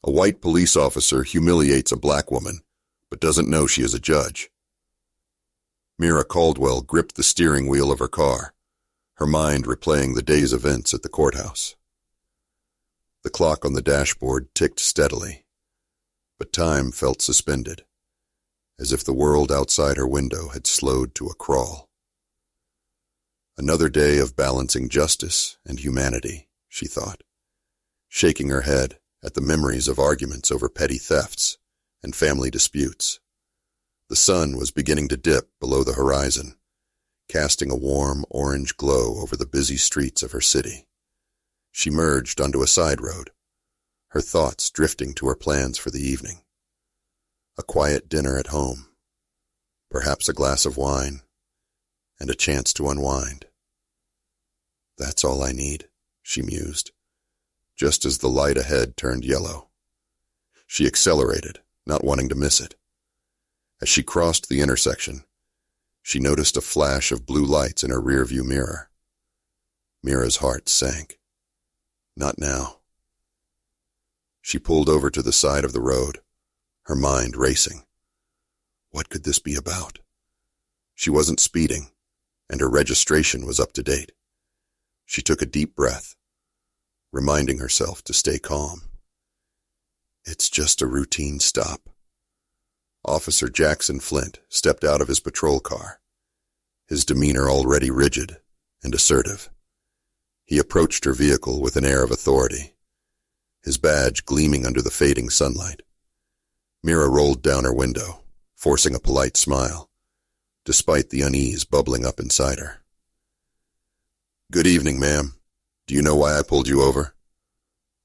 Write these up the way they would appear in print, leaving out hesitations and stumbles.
A white police officer humiliates a black woman, but doesn't know she is a judge. Mira Caldwell gripped the steering wheel of her car, her mind replaying the day's events at the courthouse. The clock on the dashboard ticked steadily, but time felt suspended, as if the world outside her window had slowed to a crawl. Another day of balancing justice and humanity, she thought, shaking her head at the memories of arguments over petty thefts and family disputes. The sun was beginning to dip below the horizon, casting a warm orange glow over the busy streets of her city. She merged onto a side road, her thoughts drifting to her plans for the evening. A quiet dinner at home, perhaps a glass of wine, and a chance to unwind. That's all I need, she mused, just as the light ahead turned yellow. She accelerated, not wanting to miss it. As she crossed the intersection, she noticed a flash of blue lights in her rearview mirror. Mira's heart sank. Not now. She pulled over to the side of the road, her mind racing. What could this be about? She wasn't speeding, and her registration was up to date. She took a deep breath, reminding herself to stay calm. It's just a routine stop. Officer Jackson Flint stepped out of his patrol car, his demeanor already rigid and assertive. He approached her vehicle with an air of authority, his badge gleaming under the fading sunlight. Mira rolled down her window, forcing a polite smile, despite the unease bubbling up inside her. Good evening, ma'am. Do you know why I pulled you over?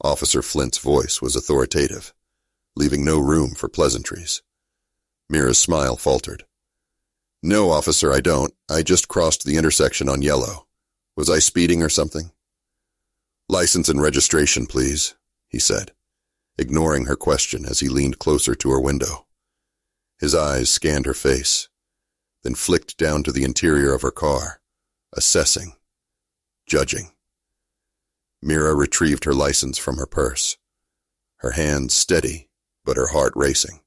Officer Flint's voice was authoritative, leaving no room for pleasantries. Mira's smile faltered. No, officer, I don't. I just crossed the intersection on yellow. Was I speeding or something? License and registration, please, he said, ignoring her question as he leaned closer to her window. His eyes scanned her face, then flicked down to the interior of her car, assessing, judging. Mira retrieved her license from her purse, her hands steady, but her heart racing.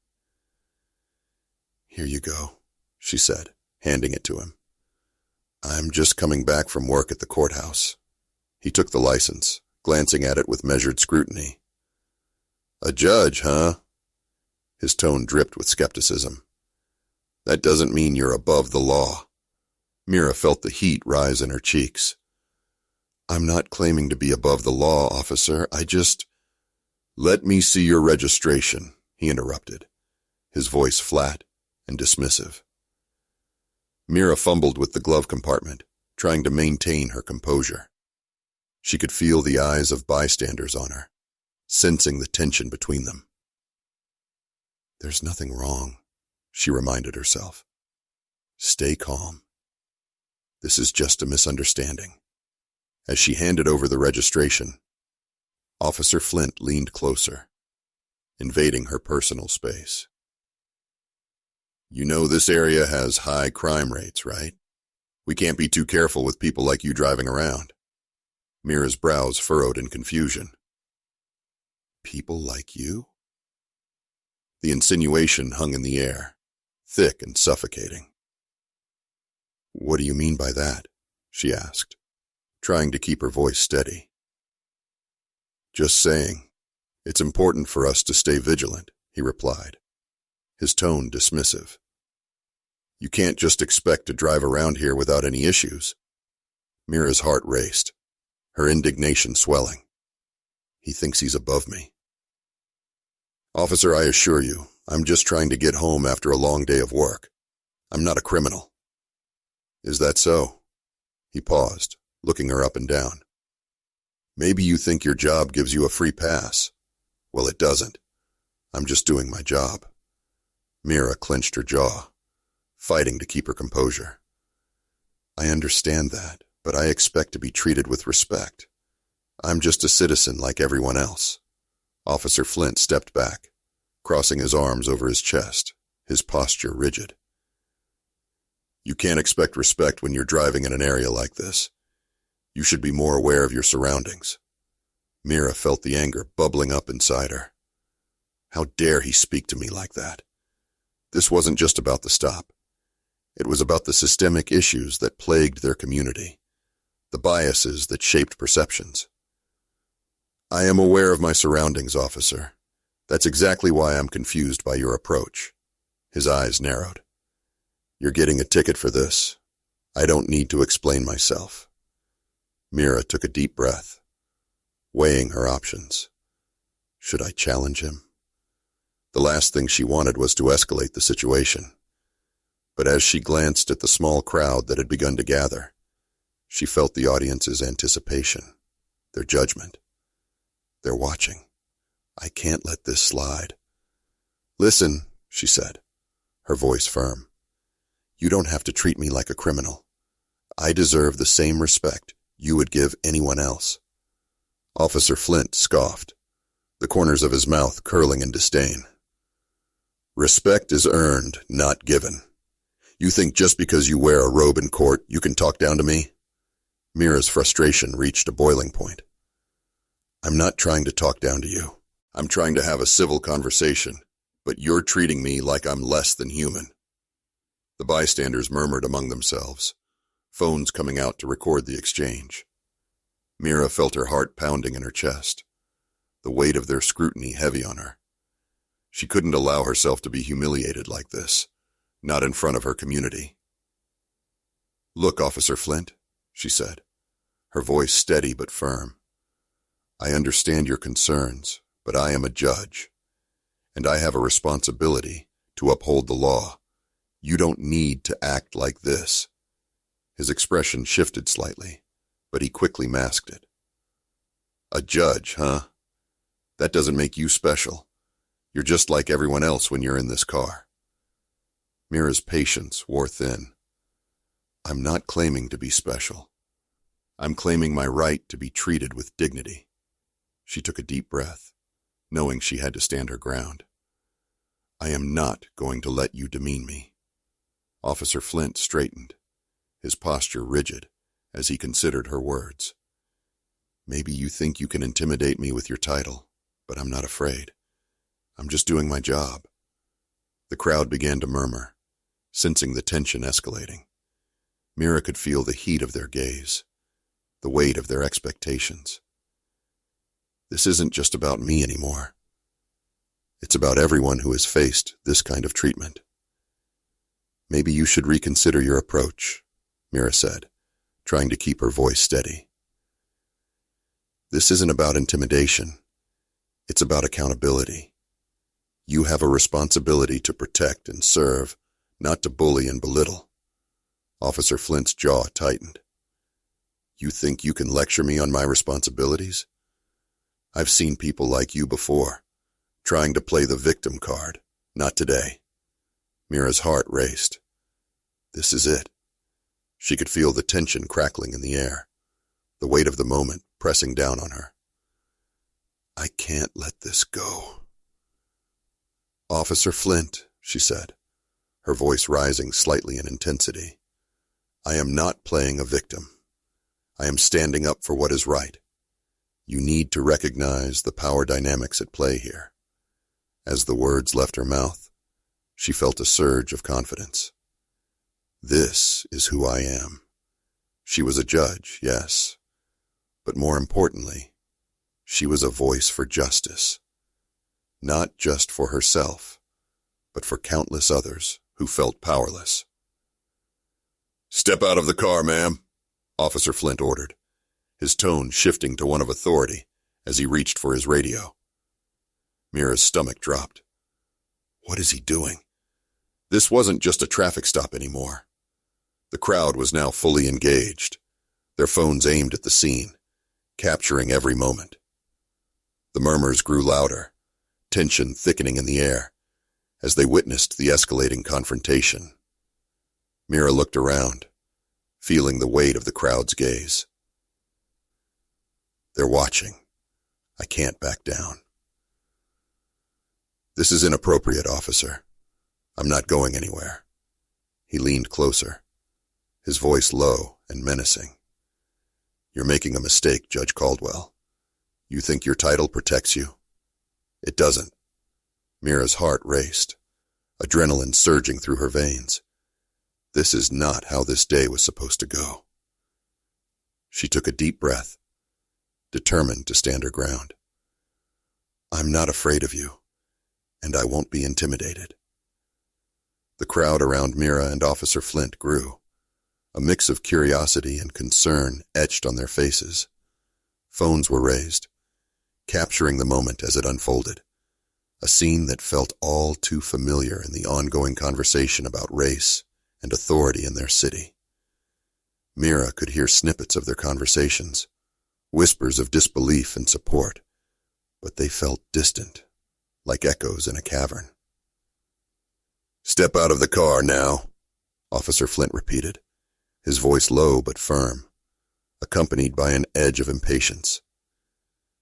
Here you go, she said, handing it to him. I'm just coming back from work at the courthouse. He took the license, glancing at it with measured scrutiny. A judge, huh? His tone dripped with skepticism. That doesn't mean you're above the law. Mira felt the heat rise in her cheeks. I'm not claiming to be above the law, officer. Let me see your registration, he interrupted, his voice flat and dismissive. Mira fumbled with the glove compartment, trying to maintain her composure. She could feel the eyes of bystanders on her, sensing the tension between them. There's nothing wrong, she reminded herself. Stay calm. This is just a misunderstanding. As she handed over the registration, Officer Flint leaned closer, invading her personal space. You know this area has high crime rates, right? We can't be too careful with people like you driving around. Mira's brows furrowed in confusion. People like you? The insinuation hung in the air, thick and suffocating. What do you mean by that? She asked, trying to keep her voice steady. Just saying. It's important for us to stay vigilant, he replied, his tone dismissive. You can't just expect to drive around here without any issues. Mira's heart raced, her indignation swelling. He thinks he's above me. Officer, I assure you, I'm just trying to get home after a long day of work. I'm not a criminal. Is that so? He paused, looking her up and down. Maybe you think your job gives you a free pass. Well, it doesn't. I'm just doing my job. Mira clenched her jaw, fighting to keep her composure. I understand that, but I expect to be treated with respect. I'm just a citizen like everyone else. Officer Flint stepped back, crossing his arms over his chest, his posture rigid. You can't expect respect when you're driving in an area like this. You should be more aware of your surroundings. Mira felt the anger bubbling up inside her. How dare he speak to me like that? This wasn't just about the stop. It was about the systemic issues that plagued their community, the biases that shaped perceptions. I am aware of my surroundings, officer. That's exactly why I'm confused by your approach. His eyes narrowed. You're getting a ticket for this. I don't need to explain myself. Mira took a deep breath, weighing her options. Should I challenge him? The last thing she wanted was to escalate the situation. But as she glanced at the small crowd that had begun to gather, she felt the audience's anticipation, their judgment. They're watching. I can't let this slide. Listen, she said, her voice firm. You don't have to treat me like a criminal. I deserve the same respect you would give anyone else. Officer Flint scoffed, the corners of his mouth curling in disdain. Respect is earned, not given. You think just because you wear a robe in court, you can talk down to me? Mira's frustration reached a boiling point. I'm not trying to talk down to you. I'm trying to have a civil conversation, but you're treating me like I'm less than human. The bystanders murmured among themselves, phones coming out to record the exchange. Mira felt her heart pounding in her chest, the weight of their scrutiny heavy on her. She couldn't allow herself to be humiliated like this, not in front of her community. Look, Officer Flint, she said, her voice steady but firm. I understand your concerns, but I am a judge, and I have a responsibility to uphold the law. You don't need to act like this. His expression shifted slightly, but he quickly masked it. A judge, huh? That doesn't make you special. You're just like everyone else when you're in this car. Mira's patience wore thin. I'm not claiming to be special. I'm claiming my right to be treated with dignity. She took a deep breath, knowing she had to stand her ground. I am not going to let you demean me. Officer Flint straightened, his posture rigid, as he considered her words. Maybe you think you can intimidate me with your title, but I'm not afraid. I'm just doing my job. The crowd began to murmur, sensing the tension escalating. Mira could feel the heat of their gaze, the weight of their expectations. This isn't just about me anymore. It's about everyone who has faced this kind of treatment. Maybe you should reconsider your approach, Mira said, trying to keep her voice steady. This isn't about intimidation. It's about accountability. You have a responsibility to protect and serve, not to bully and belittle. Officer Flint's jaw tightened. You think you can lecture me on my responsibilities? I've seen people like you before, trying to play the victim card. Not today. Mira's heart raced. This is it. She could feel the tension crackling in the air, the weight of the moment pressing down on her. I can't let this go. Officer Flint, she said, her voice rising slightly in intensity. I am not playing a victim. I am standing up for what is right. You need to recognize the power dynamics at play here. As the words left her mouth, she felt a surge of confidence. This is who I am. She was a judge, yes, but more importantly, she was a voice for justice. Not just for herself, but for countless others who felt powerless. Step out of the car, ma'am, Officer Flint ordered, his tone shifting to one of authority as he reached for his radio. Mira's stomach dropped. What is he doing? This wasn't just a traffic stop anymore. The crowd was now fully engaged, their phones aimed at the scene, capturing every moment. The murmurs grew louder, tension thickening in the air, as they witnessed the escalating confrontation. Mira looked around, feeling the weight of the crowd's gaze. They're watching. I can't back down. This is inappropriate, officer. I'm not going anywhere. He leaned closer, his voice low and menacing. You're making a mistake, Judge Caldwell. You think your title protects you? It doesn't. Mira's heart raced, adrenaline surging through her veins. This is not how this day was supposed to go. She took a deep breath, determined to stand her ground. I'm not afraid of you, and I won't be intimidated. The crowd around Mira and Officer Flint grew, a mix of curiosity and concern etched on their faces. Phones were raised, capturing the moment as it unfolded, a scene that felt all too familiar in the ongoing conversation about race and authority in their city. Mira could hear snippets of their conversations, whispers of disbelief and support, but they felt distant, like echoes in a cavern. Step out of the car now, Officer Flint repeated, his voice low but firm, accompanied by an edge of impatience.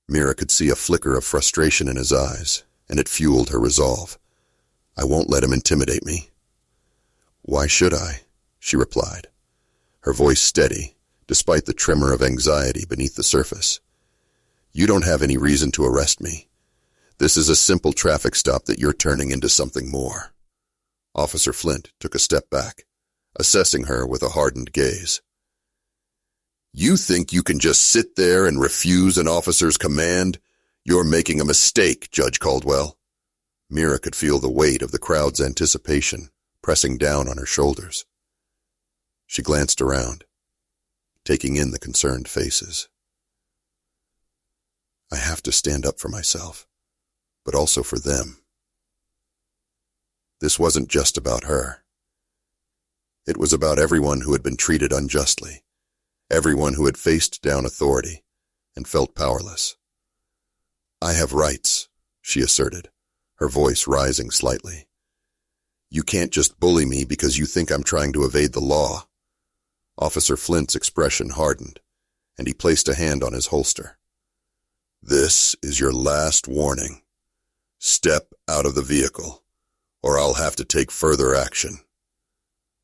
Mira could see a flicker of frustration in his eyes, and it fueled her resolve. I won't let him intimidate me. Why should I? She replied, her voice steady, despite the tremor of anxiety beneath the surface. You don't have any reason to arrest me. This is a simple traffic stop that you're turning into something more. Officer Flint took a step back, assessing her with a hardened gaze. You think you can just sit there and refuse an officer's command? You're making a mistake, Judge Caldwell. Mira could feel the weight of the crowd's anticipation pressing down on her shoulders. She glanced around, taking in the concerned faces. I have to stand up for myself, but also for them. This wasn't just about her. It was about everyone who had been treated unjustly, everyone who had faced down authority and felt powerless. I have rights, she asserted, her voice rising slightly. You can't just bully me because you think I'm trying to evade the law. Officer Flint's expression hardened, and he placed a hand on his holster. This is your last warning. Step out of the vehicle, or I'll have to take further action.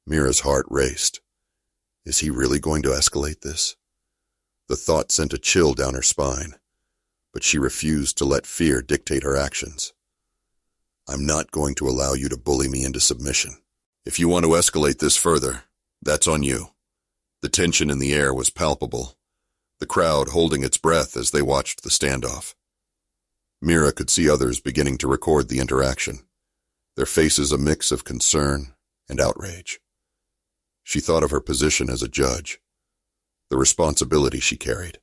Mira's heart raced. Is he really going to escalate this? The thought sent a chill down her spine, but she refused to let fear dictate her actions. I'm not going to allow you to bully me into submission. If you want to escalate this further, that's on you. The tension in the air was palpable, the crowd holding its breath as they watched the standoff. Mira could see others beginning to record the interaction, their faces a mix of concern and outrage. She thought of her position as a judge, the responsibility she carried,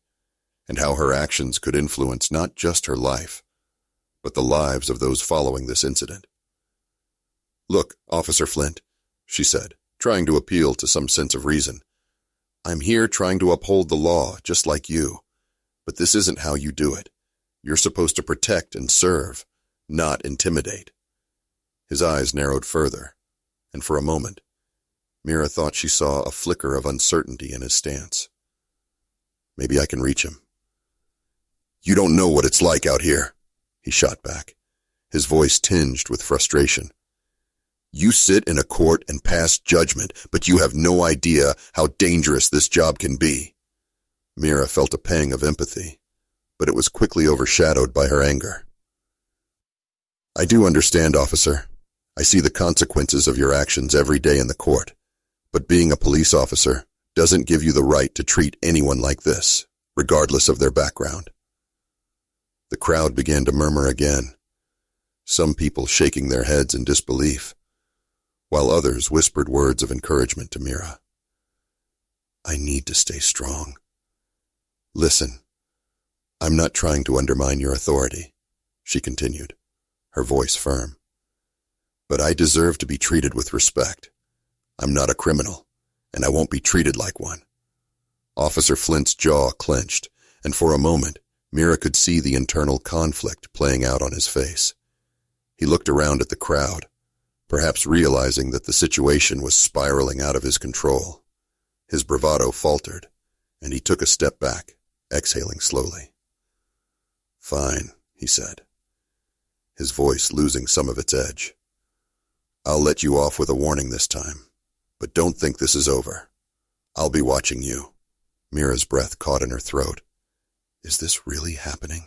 and how her actions could influence not just her life, but the lives of those following this incident. Look, Officer Flint, she said, trying to appeal to some sense of reason. I'm here trying to uphold the law, just like you. But this isn't how you do it. You're supposed to protect and serve, not intimidate. His eyes narrowed further, and for a moment, Mira thought she saw a flicker of uncertainty in his stance. Maybe I can reach him. You don't know what it's like out here, he shot back, his voice tinged with frustration. You sit in a court and pass judgment, but you have no idea how dangerous this job can be. Mira felt a pang of empathy, but it was quickly overshadowed by her anger. I do understand, officer. I see the consequences of your actions every day in the court, but being a police officer doesn't give you the right to treat anyone like this, regardless of their background. The crowd began to murmur again, some people shaking their heads in disbelief, while others whispered words of encouragement to Mira. I need to stay strong. Listen, I'm not trying to undermine your authority, she continued, her voice firm. But I deserve to be treated with respect. I'm not a criminal, and I won't be treated like one. Officer Flint's jaw clenched, and for a moment, Mira could see the internal conflict playing out on his face. He looked around at the crowd, perhaps realizing that the situation was spiraling out of his control. His bravado faltered, and he took a step back, exhaling slowly. Fine, he said, his voice losing some of its edge. I'll let you off with a warning this time, but don't think this is over. I'll be watching you. Mira's breath caught in her throat. Is this really happening?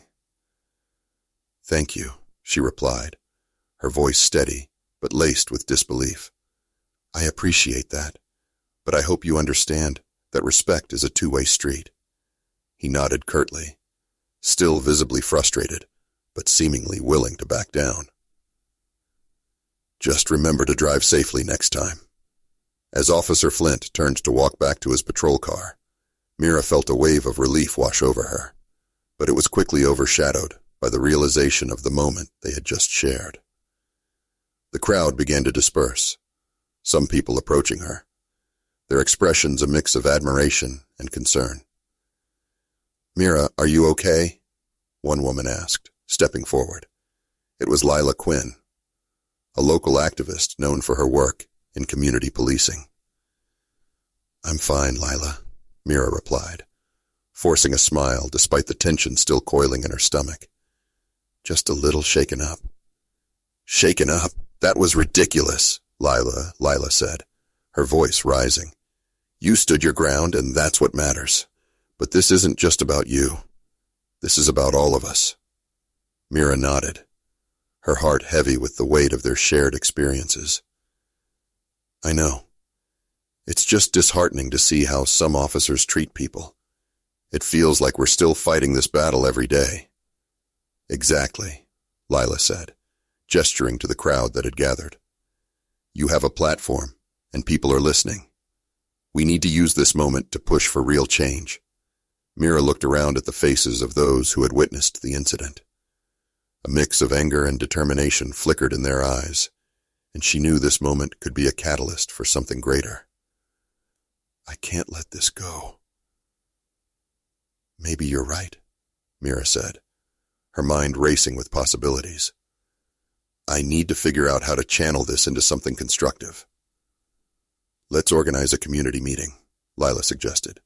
Thank you, she replied, her voice steady, but laced with disbelief. "I appreciate that, but I hope you understand that respect is a two-way street." He nodded curtly, still visibly frustrated, but seemingly willing to back down. "Just remember to drive safely next time." As Officer Flint turned to walk back to his patrol car, Mira felt a wave of relief wash over her, but it was quickly overshadowed by the realization of the moment they had just shared. The crowd began to disperse, some people approaching her, their expressions a mix of admiration and concern. "Mira, are you okay?" one woman asked, stepping forward. It was Lila Quinn, a local activist known for her work in community policing. "I'm fine, Lila," Mira replied, forcing a smile despite the tension still coiling in her stomach. "Just a little shaken up." "Shaken up? That was ridiculous," Lila said, her voice rising. "You stood your ground, and that's what matters. But this isn't just about you. This is about all of us." Mira nodded, her heart heavy with the weight of their shared experiences. "I know. It's just disheartening to see how some officers treat people. It feels like we're still fighting this battle every day." "Exactly," Lila said, gesturing to the crowd that had gathered. "You have a platform, and people are listening. We need to use this moment to push for real change." Mira looked around at the faces of those who had witnessed the incident. A mix of anger and determination flickered in their eyes, and she knew this moment could be a catalyst for something greater. "I can't let this go." "Maybe you're right," Mira said, her mind racing with possibilities. "I need to figure out how to channel this into something constructive." "Let's organize a community meeting," Lila suggested.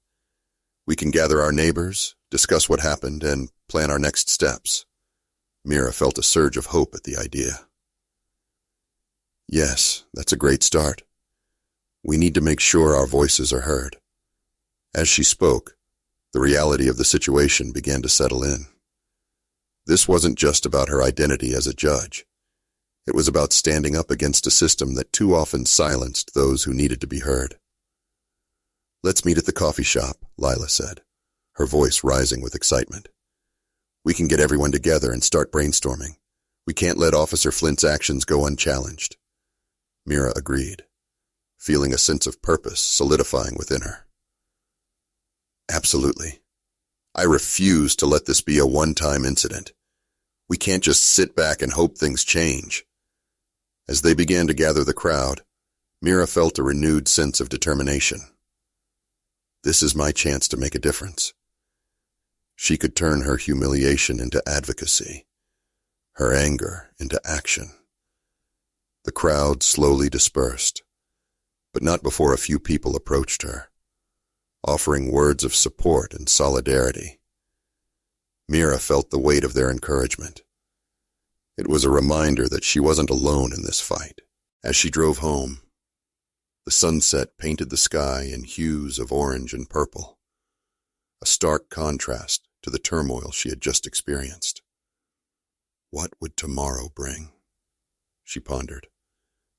"We can gather our neighbors, discuss what happened, and plan our next steps." Mira felt a surge of hope at the idea. "Yes, that's a great start. We need to make sure our voices are heard." As she spoke, the reality of the situation began to settle in. This wasn't just about her identity as a judge. It was about standing up against a system that too often silenced those who needed to be heard. "Let's meet at the coffee shop," Lila said, her voice rising with excitement. "We can get everyone together and start brainstorming. We can't let Officer Flint's actions go unchallenged." Mira agreed, feeling a sense of purpose solidifying within her. "Absolutely. I refuse to let this be a one-time incident. We can't just sit back and hope things change." As they began to gather the crowd, Mira felt a renewed sense of determination. This is my chance to make a difference. She could turn her humiliation into advocacy, her anger into action. The crowd slowly dispersed, but not before a few people approached her, offering words of support and solidarity. Mira felt the weight of their encouragement. It was a reminder that she wasn't alone in this fight. As she drove home, the sunset painted the sky in hues of orange and purple, a stark contrast to the turmoil she had just experienced. What would tomorrow bring? She pondered,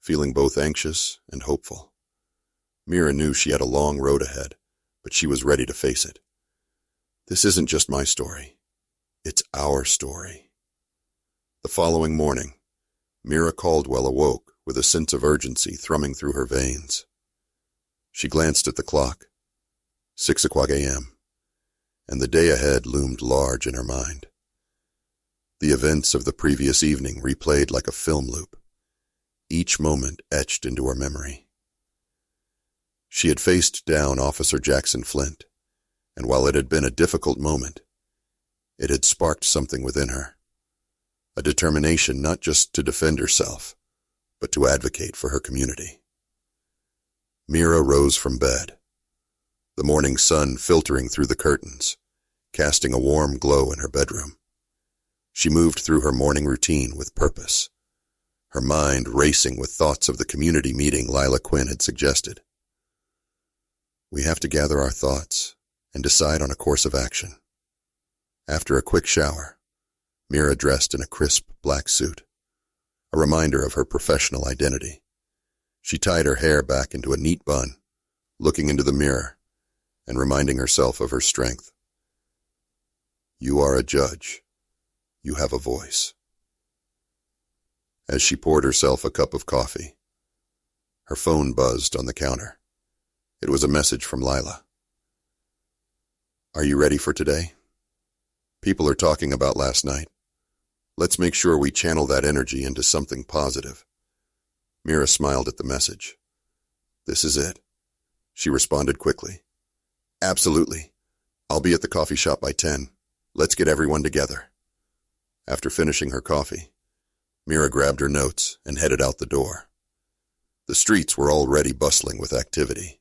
feeling both anxious and hopeful. Mira knew she had a long road ahead, but she was ready to face it. This isn't just my story. It's our story. The following morning, Mira Caldwell awoke with a sense of urgency thrumming through her veins. She glanced at the clock, 6:00 a.m., and the day ahead loomed large in her mind. The events of the previous evening replayed like a film loop, each moment etched into her memory. She had faced down Officer Jackson Flint, and while it had been a difficult moment, it had sparked something within her, a determination not just to defend herself, but to advocate for her community. Mira rose from bed, the morning sun filtering through the curtains, casting a warm glow in her bedroom. She moved through her morning routine with purpose, her mind racing with thoughts of the community meeting Lila Quinn had suggested. We have to gather our thoughts and decide on a course of action. After a quick shower, Mira dressed in a crisp black suit, a reminder of her professional identity. She tied her hair back into a neat bun, looking into the mirror and reminding herself of her strength. You are a judge. You have a voice. As she poured herself a cup of coffee, her phone buzzed on the counter. It was a message from Lila. Are you ready for today? People are talking about last night. Let's make sure we channel that energy into something positive. Mira smiled at the message. This is it. She responded quickly. Absolutely. I'll be at the coffee shop by 10. Let's get everyone together. After finishing her coffee, Mira grabbed her notes and headed out the door. The streets were already bustling with activity,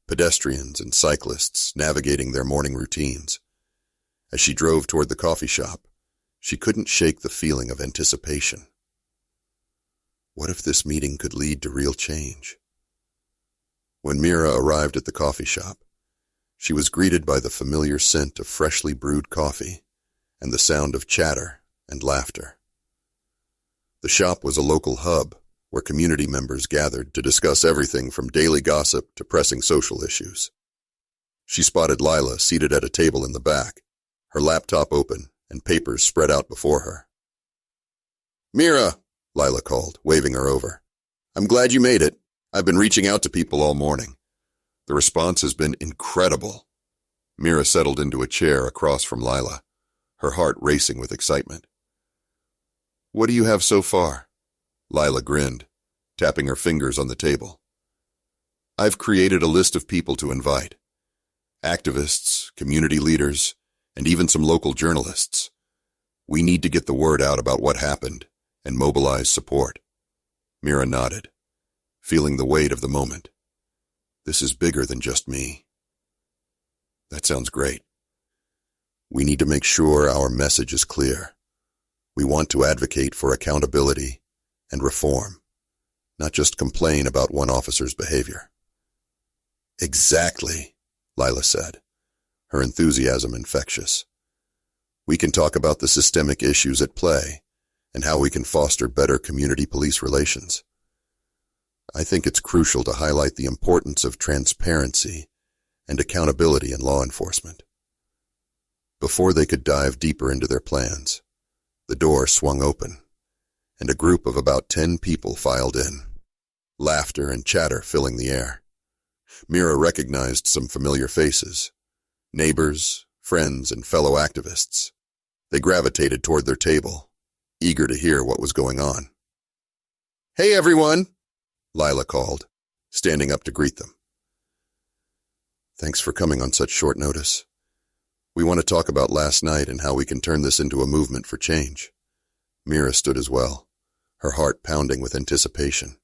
pedestrians and cyclists navigating their morning routines. As she drove toward the coffee shop, she couldn't shake the feeling of anticipation. What if this meeting could lead to real change? When Mira arrived at the coffee shop, she was greeted by the familiar scent of freshly brewed coffee and the sound of chatter and laughter. The shop was a local hub where community members gathered to discuss everything from daily gossip to pressing social issues. She spotted Lila seated at a table in the back, her laptop open and papers spread out before her. Mira, Lila called, waving her over. I'm glad you made it. I've been reaching out to people all morning. The response has been incredible. Mira settled into a chair across from Lila, her heart racing with excitement. What do you have so far? Lila grinned, tapping her fingers on the table. I've created a list of people to invite. Activists, community leaders, and even some local journalists. We need to get the word out about what happened and mobilize support. Mira nodded, feeling the weight of the moment. This is bigger than just me. That sounds great. We need to make sure our message is clear. We want to advocate for accountability and reform, not just complain about one officer's behavior. Exactly, Lila said, her enthusiasm infectious. We can talk about the systemic issues at play and how we can foster better community-police relations. I think it's crucial to highlight the importance of transparency and accountability in law enforcement. Before they could dive deeper into their plans, the door swung open, and a group of about 10 people filed in, laughter and chatter filling the air. Mira recognized some familiar faces, neighbors, friends, and fellow activists. They gravitated toward their table, eager to hear what was going on. Hey, everyone, Lila called, standing up to greet them. Thanks for coming on such short notice. We want to talk about last night and how we can turn this into a movement for change. Mira stood as well, her heart pounding with anticipation.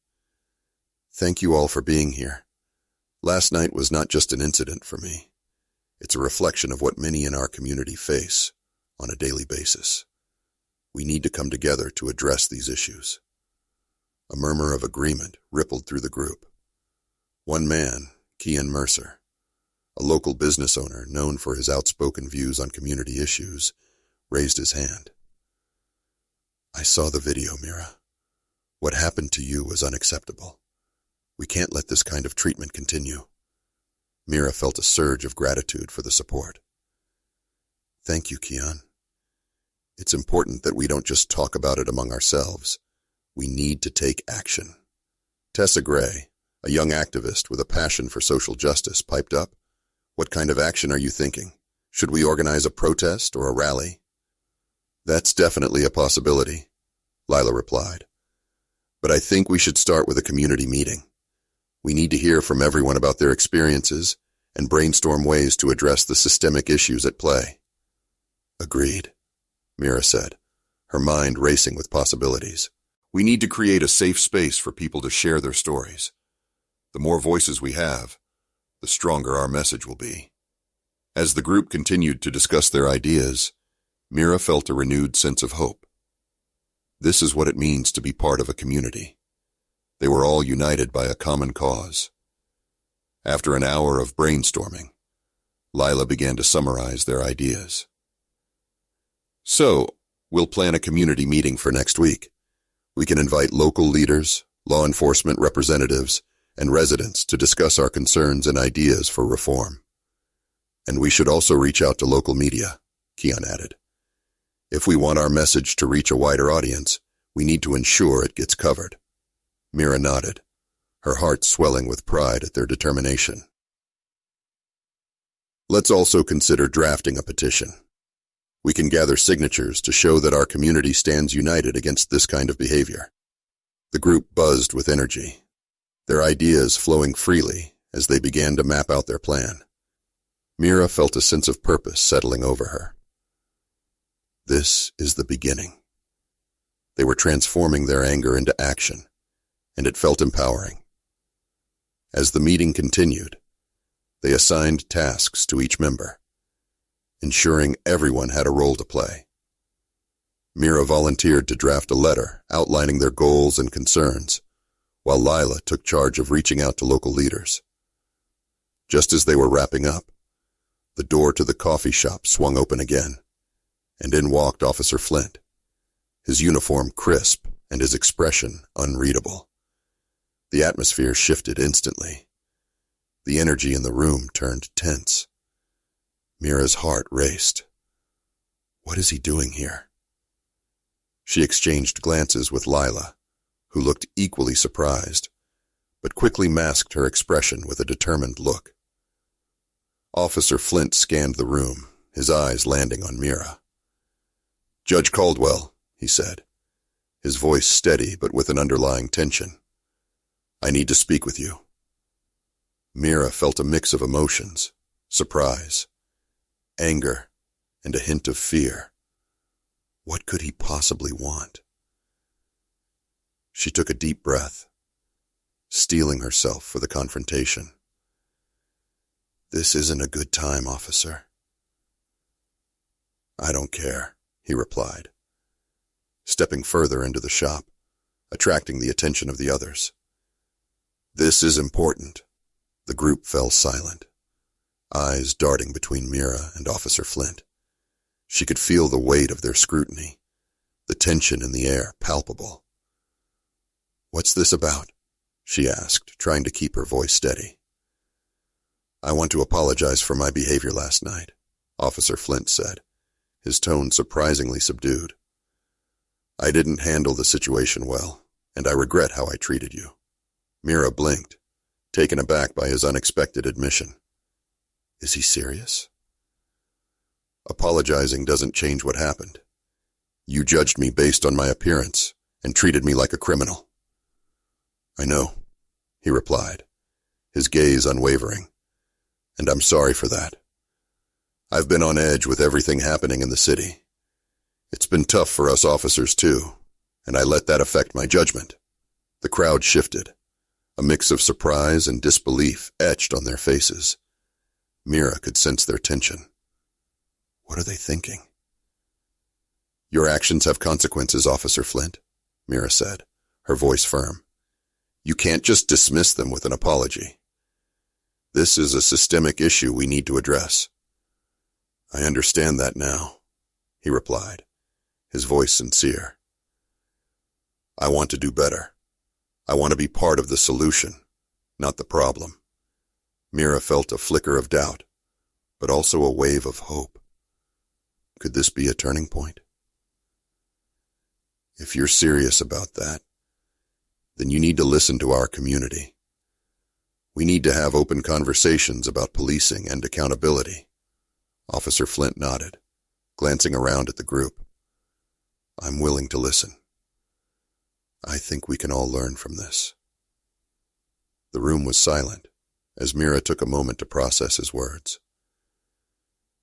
Thank you all for being here. Last night was not just an incident for me. It's a reflection of what many in our community face on a daily basis. We need to come together to address these issues. A murmur of agreement rippled through the group. One man, Kian Mercer, a local business owner known for his outspoken views on community issues, raised his hand. I saw the video, Mira. What happened to you was unacceptable. We can't let this kind of treatment continue. Mira felt a surge of gratitude for the support. Thank you, Kian. It's important that we don't just talk about it among ourselves. We need to take action. Tessa Gray, a young activist with a passion for social justice, piped up. What kind of action are you thinking? Should we organize a protest or a rally? That's definitely a possibility, Lila replied. But I think we should start with a community meeting. We need to hear from everyone about their experiences and brainstorm ways to address the systemic issues at play. Agreed, Mira said, her mind racing with possibilities. We need to create a safe space for people to share their stories. The more voices we have, the stronger our message will be. As the group continued to discuss their ideas, Mira felt a renewed sense of hope. This is what it means to be part of a community. They were all united by a common cause. After an hour of brainstorming, Lila began to summarize their ideas. So, we'll plan a community meeting for next week. We can invite local leaders, law enforcement representatives, and residents to discuss our concerns and ideas for reform. And we should also reach out to local media, Keon added. If we want our message to reach a wider audience, we need to ensure it gets covered. Mira nodded, her heart swelling with pride at their determination. Let's also consider drafting a petition. We can gather signatures to show that our community stands united against this kind of behavior. The group buzzed with energy, their ideas flowing freely as they began to map out their plan. Mira felt a sense of purpose settling over her. This is the beginning. They were transforming their anger into action, and it felt empowering. As the meeting continued, they assigned tasks to each member, ensuring everyone had a role to play. Mira volunteered to draft a letter outlining their goals and concerns, while Lila took charge of reaching out to local leaders. Just as they were wrapping up, the door to the coffee shop swung open again, and in walked Officer Flint, his uniform crisp and his expression unreadable. The atmosphere shifted instantly. The energy in the room turned tense. Mira's heart raced. What is he doing here? She exchanged glances with Lila, who looked equally surprised, but quickly masked her expression with a determined look. Officer Flint scanned the room, his eyes landing on Mira. "Judge Caldwell," he said, his voice steady but with an underlying tension. "I need to speak with you." Mira felt a mix of emotions, surprise, anger, and a hint of fear. What could he possibly want? She took a deep breath, steeling herself for the confrontation. "This isn't a good time, officer." "I don't care," he replied, stepping further into the shop, attracting the attention of the others. "This is important." The group fell silent, eyes darting between Mira and Officer Flint. She could feel the weight of their scrutiny, the tension in the air palpable. "What's this about?" she asked, trying to keep her voice steady. "I want to apologize for my behavior last night," Officer Flint said, his tone surprisingly subdued. "I didn't handle the situation well, and I regret how I treated you." Mira blinked, taken aback by his unexpected admission. Is he serious? "Apologizing doesn't change what happened. You judged me based on my appearance and treated me like a criminal." "I know," he replied, his gaze unwavering, "and I'm sorry for that. I've been on edge with everything happening in the city. It's been tough for us officers too, and I let that affect my judgment." The crowd shifted, a mix of surprise and disbelief etched on their faces. Mira could sense their tension. What are they thinking? "Your actions have consequences, Officer Flint," Mira said, her voice firm. "You can't just dismiss them with an apology. This is a systemic issue we need to address." "I understand that now," he replied, his voice sincere. "I want to do better. I want to be part of the solution, not the problem." Mira felt a flicker of doubt, but also a wave of hope. Could this be a turning point? "If you're serious about that, then you need to listen to our community. We need to have open conversations about policing and accountability." Officer Flint nodded, glancing around at the group. "I'm willing to listen. I think we can all learn from this." The room was silent, as Mira took a moment to process his words.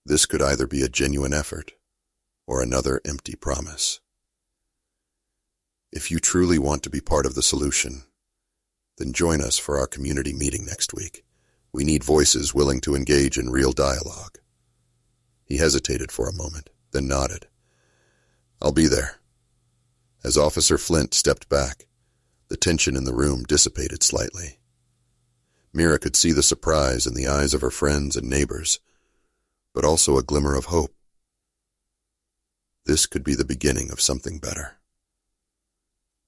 This could either be a genuine effort or another empty promise. If you truly want to be part of the solution, then join us for our community meeting next week. We need voices willing to engage in real dialogue. He hesitated for a moment, then nodded. "I'll be there." As Officer Flint stepped back, the tension in the room dissipated slightly. Mira could see the surprise in the eyes of her friends and neighbors, but also a glimmer of hope. This could be the beginning of something better.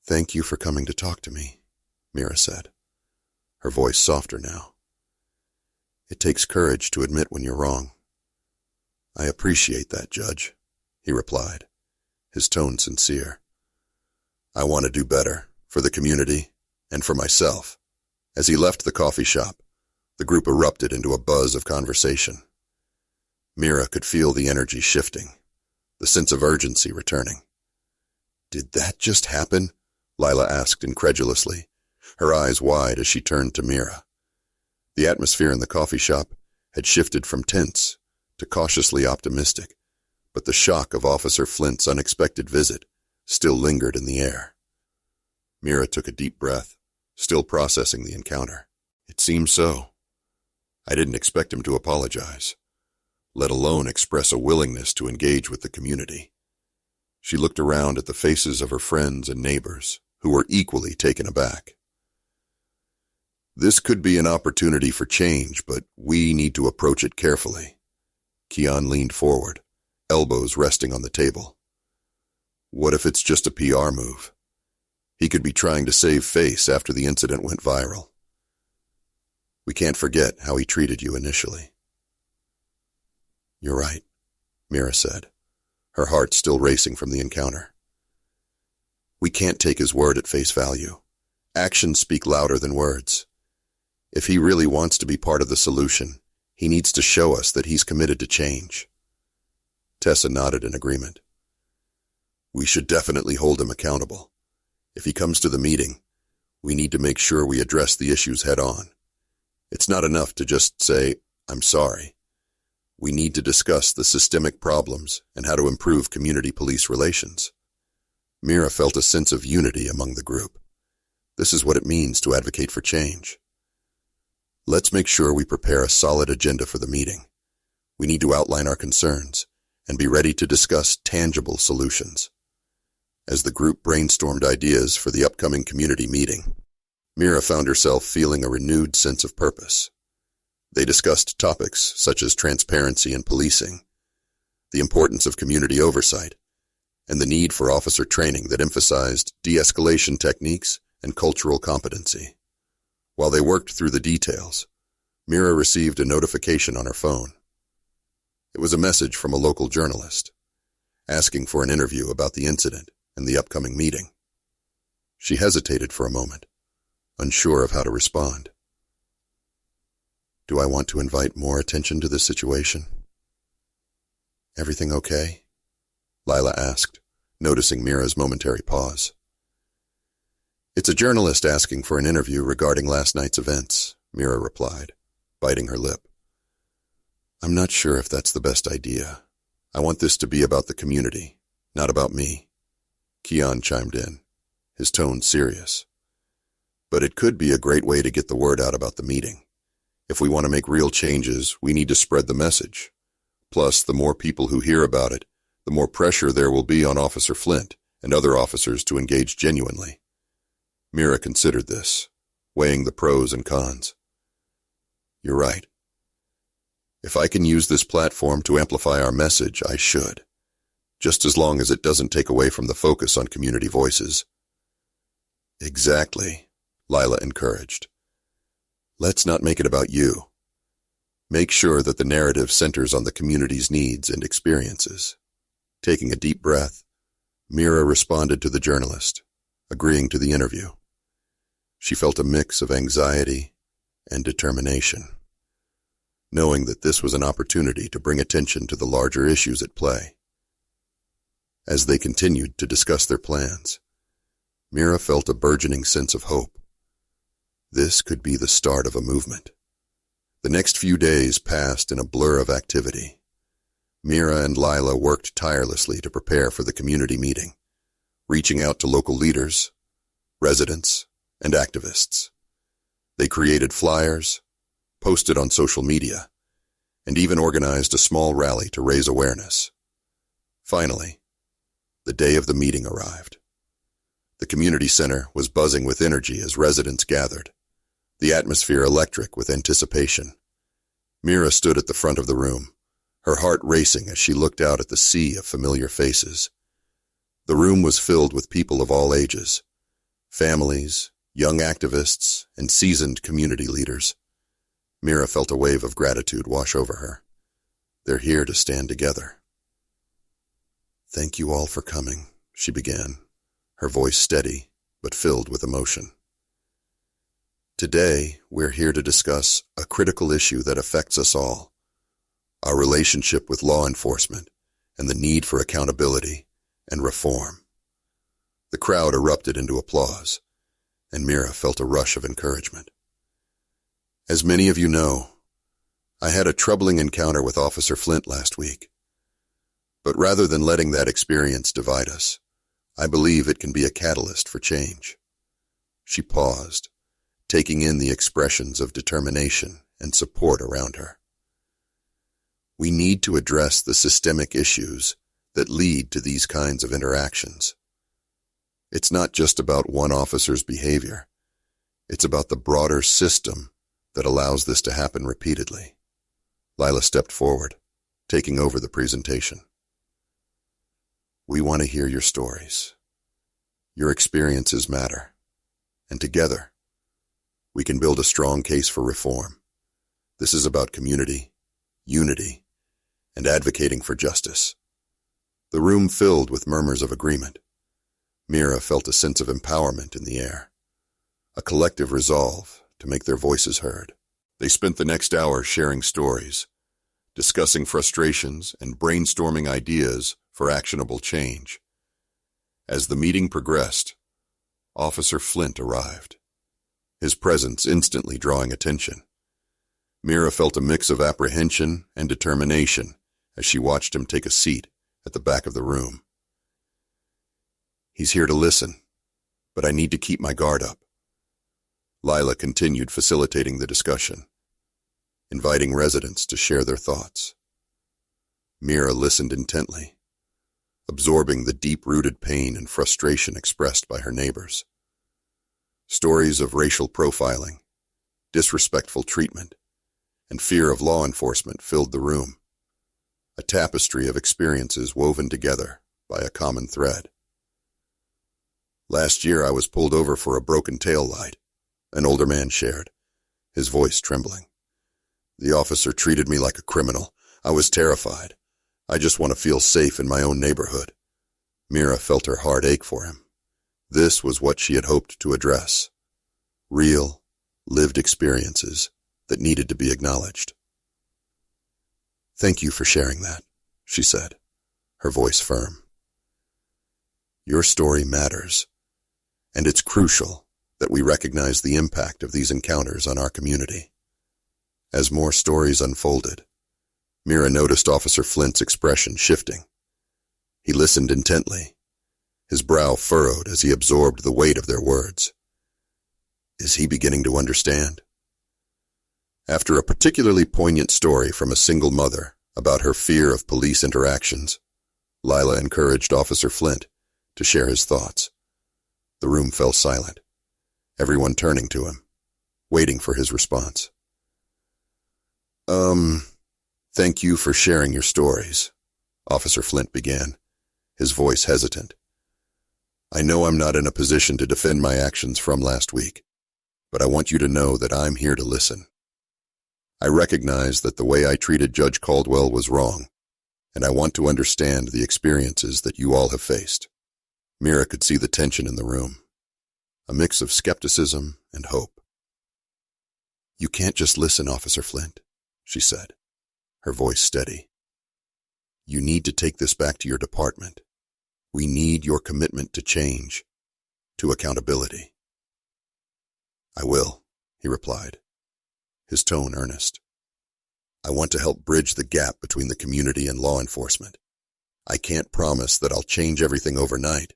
"Thank you for coming to talk to me," Mira said, her voice softer now. "It takes courage to admit when you're wrong." "I appreciate that, Judge," he replied, his tone sincere. "I want to do better, for the community, and for myself." As he left the coffee shop, the group erupted into a buzz of conversation. Mira could feel the energy shifting, the sense of urgency returning. "Did that just happen?" Lila asked incredulously, her eyes wide as she turned to Mira. The atmosphere in the coffee shop had shifted from tense to cautiously optimistic, but the shock of Officer Flint's unexpected visit still lingered in the air. Mira took a deep breath, still processing the encounter. "It seems so. I didn't expect him to apologize, let alone express a willingness to engage with the community." She looked around at the faces of her friends and neighbors, who were equally taken aback. "This could be an opportunity for change, but we need to approach it carefully." Keon leaned forward, elbows resting on the table. "What if it's just a PR move? He could be trying to save face after the incident went viral. We can't forget how he treated you initially." "You're right," Mira said, her heart still racing from the encounter. "We can't take his word at face value. Actions speak louder than words. If he really wants to be part of the solution, he needs to show us that he's committed to change." Tessa nodded in agreement. "We should definitely hold him accountable. If he comes to the meeting, we need to make sure we address the issues head on. It's not enough to just say, 'I'm sorry.' We need to discuss the systemic problems and how to improve community-police relations." Mira felt a sense of unity among the group. This is what it means to advocate for change. "Let's make sure we prepare a solid agenda for the meeting. We need to outline our concerns and be ready to discuss tangible solutions." As the group brainstormed ideas for the upcoming community meeting, Mira found herself feeling a renewed sense of purpose. They discussed topics such as transparency in policing, the importance of community oversight, and the need for officer training that emphasized de-escalation techniques and cultural competency. While they worked through the details, Mira received a notification on her phone. It was a message from a local journalist, asking for an interview about the incident and the upcoming meeting. She hesitated for a moment, unsure of how to respond. "Do I want to invite more attention to this situation?" "Everything okay?" Lila asked, noticing Mira's momentary pause. "It's a journalist asking for an interview regarding last night's events," Mira replied, biting her lip. "I'm not sure if that's the best idea. I want this to be about the community, not about me." Keon chimed in, his tone serious. "But it could be a great way to get the word out about the meeting. If we want to make real changes, we need to spread the message. Plus, the more people who hear about it, the more pressure there will be on Officer Flint and other officers to engage genuinely." Mira considered this, weighing the pros and cons. "You're right. If I can use this platform to amplify our message, I should. Just as long as it doesn't take away from the focus on community voices." "Exactly," Lila encouraged. "Let's not make it about you. Make sure that the narrative centers on the community's needs and experiences." Taking a deep breath, Mira responded to the journalist, agreeing to the interview. She felt a mix of anxiety and determination, knowing that this was an opportunity to bring attention to the larger issues at play. As they continued to discuss their plans, Mira felt a burgeoning sense of hope. This could be the start of a movement. The next few days passed in a blur of activity. Mira and Lila worked tirelessly to prepare for the community meeting, reaching out to local leaders, residents, and activists. They created flyers, posted on social media, and even organized a small rally to raise awareness. Finally, the day of the meeting arrived. The community center was buzzing with energy as residents gathered, the atmosphere electric with anticipation. Mira stood at the front of the room, her heart racing as she looked out at the sea of familiar faces. The room was filled with people of all ages, Families, young activists, and seasoned community leaders. Mira felt a wave of gratitude wash over her. They're here to stand together. "Thank you all for coming," she began, her voice steady but filled with emotion. "Today, we're here to discuss a critical issue that affects us all, our relationship with law enforcement and the need for accountability and reform." The crowd erupted into applause, and Mira felt a rush of encouragement. "As many of you know, I had a troubling encounter with Officer Flint last week. But rather than letting that experience divide us, I believe it can be a catalyst for change." She paused, taking in the expressions of determination and support around her. "We need to address the systemic issues that lead to these kinds of interactions. It's not just about one officer's behavior. It's about the broader system that allows this to happen repeatedly." Lila stepped forward, taking over the presentation. "We want to hear your stories. Your experiences matter, and together, we can build a strong case for reform. This is about community, unity, and advocating for justice." The room filled with murmurs of agreement. Mira felt a sense of empowerment in the air, a collective resolve to make their voices heard. They spent the next hour sharing stories, discussing frustrations, and brainstorming ideas for actionable change. As the meeting progressed, Officer Flint arrived, his presence instantly drawing attention. Mira felt a mix of apprehension and determination as she watched him take a seat at the back of the room. "He's here to listen, but I need to keep my guard up." Lila continued facilitating the discussion, inviting residents to share their thoughts. Mira listened intently, absorbing the deep-rooted pain and frustration expressed by her neighbors. Stories of racial profiling, disrespectful treatment, and fear of law enforcement filled the room, a tapestry of experiences woven together by a common thread. "Last year I was pulled over for a broken tail light," an older man shared, his voice trembling. "The officer treated me like a criminal. I was terrified. I just want to feel safe in my own neighborhood." Mira felt her heart ache for him. This was what she had hoped to address. Real, lived experiences that needed to be acknowledged. "Thank you for sharing that," she said, her voice firm. "Your story matters, and it's crucial that we recognize the impact of these encounters on our community." As more stories unfolded, Mira noticed Officer Flint's expression shifting. He listened intently, his brow furrowed as he absorbed the weight of their words. Is he beginning to understand? After a particularly poignant story from a single mother about her fear of police interactions, Lila encouraged Officer Flint to share his thoughts. The room fell silent, everyone turning to him, waiting for his response. Thank you for sharing your stories," Officer Flint began, his voice hesitant. "I know I'm not in a position to defend my actions from last week, but I want you to know that I'm here to listen. I recognize that the way I treated Judge Caldwell was wrong, and I want to understand the experiences that you all have faced." Mira could see the tension in the room, a mix of skepticism and hope. "You can't just listen, Officer Flint," she said, her voice steady. "You need to take this back to your department. We need your commitment to change, to accountability." "I will," he replied, his tone earnest. "I want to help bridge the gap between the community and law enforcement. I can't promise that I'll change everything overnight,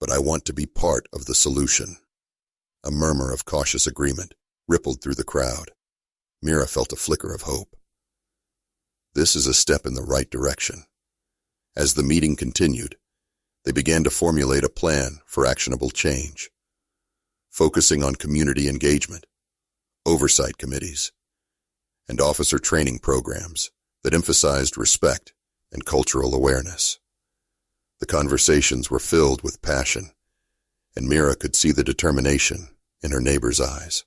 but I want to be part of the solution." A murmur of cautious agreement rippled through the crowd. Mira felt a flicker of hope. This is a step in the right direction. As the meeting continued, they began to formulate a plan for actionable change, focusing on community engagement, oversight committees, and officer training programs that emphasized respect and cultural awareness. The conversations were filled with passion, and Mira could see the determination in her neighbor's eyes.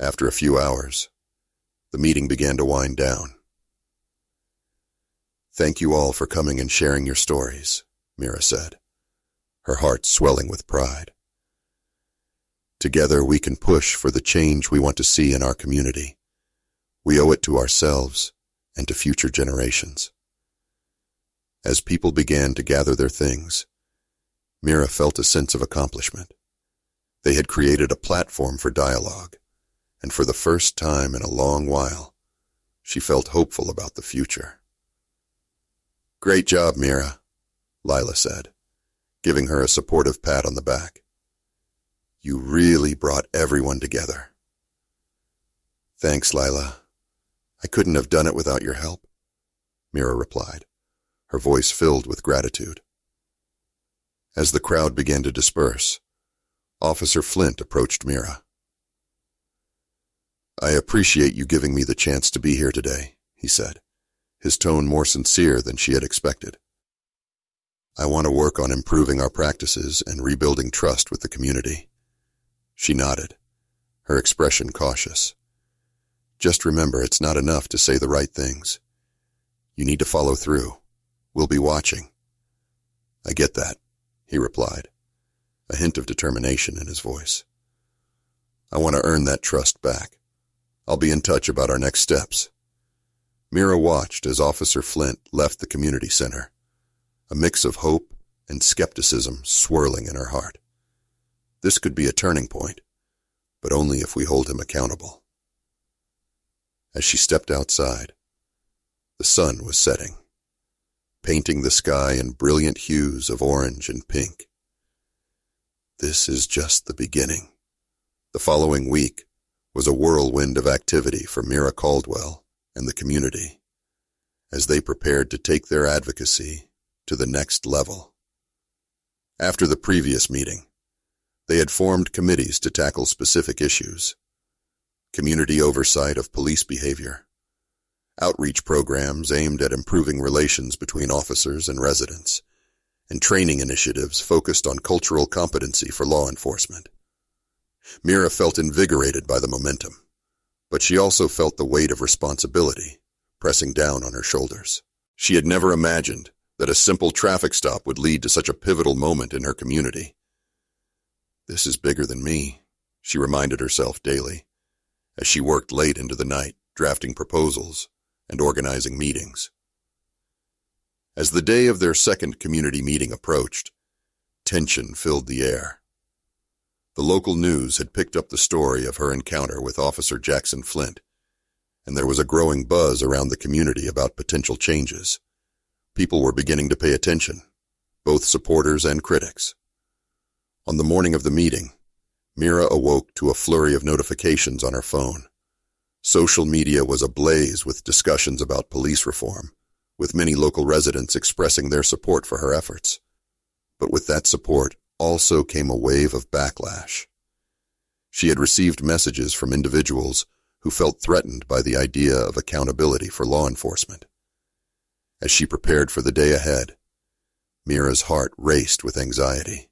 After a few hours, the meeting began to wind down. "Thank you all for coming and sharing your stories," Mira said, her heart swelling with pride. "Together we can push for the change we want to see in our community. We owe it to ourselves and to future generations." As people began to gather their things, Mira felt a sense of accomplishment. They had created a platform for dialogue, and for the first time in a long while, she felt hopeful about the future. "Great job, Mira," Lila said, giving her a supportive pat on the back. "You really brought everyone together." "Thanks, Lila. I couldn't have done it without your help," Mira replied, her voice filled with gratitude. As the crowd began to disperse, Officer Flint approached Mira. "I appreciate you giving me the chance to be here today," he said, his tone more sincere than she had expected. "I want to work on improving our practices and rebuilding trust with the community." She nodded, her expression cautious. "Just remember, it's not enough to say the right things. You need to follow through. We'll be watching." "I get that," he replied, a hint of determination in his voice. "I want to earn that trust back. I'll be in touch about our next steps." Mira watched as Officer Flint left the community center, a mix of hope and skepticism swirling in her heart. This could be a turning point, but only if we hold him accountable. As she stepped outside, the sun was setting, painting the sky in brilliant hues of orange and pink. This is just the beginning. The following week was a whirlwind of activity for Mira Caldwell and the community, as they prepared to take their advocacy to the next level. After the previous meeting, they had formed committees to tackle specific issues: community oversight of police behavior, outreach programs aimed at improving relations between officers and residents, and training initiatives focused on cultural competency for law enforcement. Mira felt invigorated by the momentum, but she also felt the weight of responsibility pressing down on her shoulders. She had never imagined that a simple traffic stop would lead to such a pivotal moment in her community. "This is bigger than me," she reminded herself daily, as she worked late into the night, drafting proposals and organizing meetings. As the day of their second community meeting approached, tension filled the air. The local news had picked up the story of her encounter with Officer Jackson Flint, and there was a growing buzz around the community about potential changes. People were beginning to pay attention, both supporters and critics. On the morning of the meeting, Mira awoke to a flurry of notifications on her phone. Social media was ablaze with discussions about police reform, with many local residents expressing their support for her efforts. But with that support also came a wave of backlash. She had received messages from individuals who felt threatened by the idea of accountability for law enforcement. As she prepared for the day ahead, Mira's heart raced with anxiety.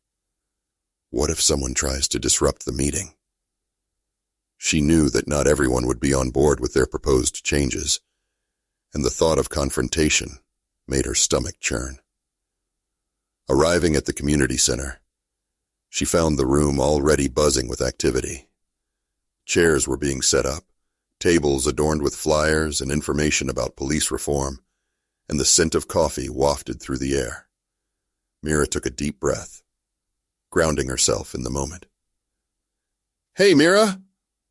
What if someone tries to disrupt the meeting? She knew that not everyone would be on board with their proposed changes, and the thought of confrontation made her stomach churn. Arriving at the community center, she found the room already buzzing with activity. Chairs were being set up, tables adorned with flyers and information about police reform, and the scent of coffee wafted through the air. Mira took a deep breath, grounding herself in the moment. "Hey, Mira,"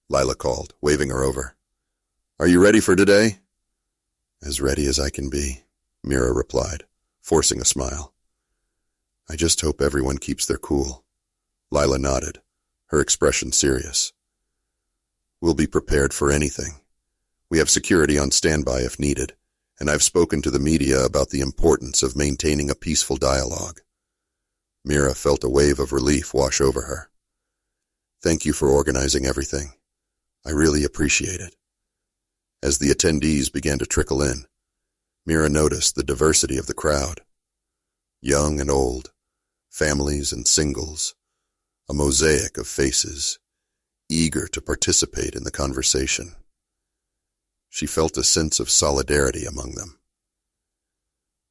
Lila called, waving her over. "Are you ready for today?" "As ready as I can be," Mira replied, forcing a smile. "I just hope everyone keeps their cool." Lila nodded, her expression serious. "We'll be prepared for anything. We have security on standby if needed, and I've spoken to the media about the importance of maintaining a peaceful dialogue." Mira felt a wave of relief wash over her. "Thank you for organizing everything. I really appreciate it." As the attendees began to trickle in, Mira noticed the diversity of the crowd. Young and old, families and singles, a mosaic of faces, eager to participate in the conversation. She felt a sense of solidarity among them.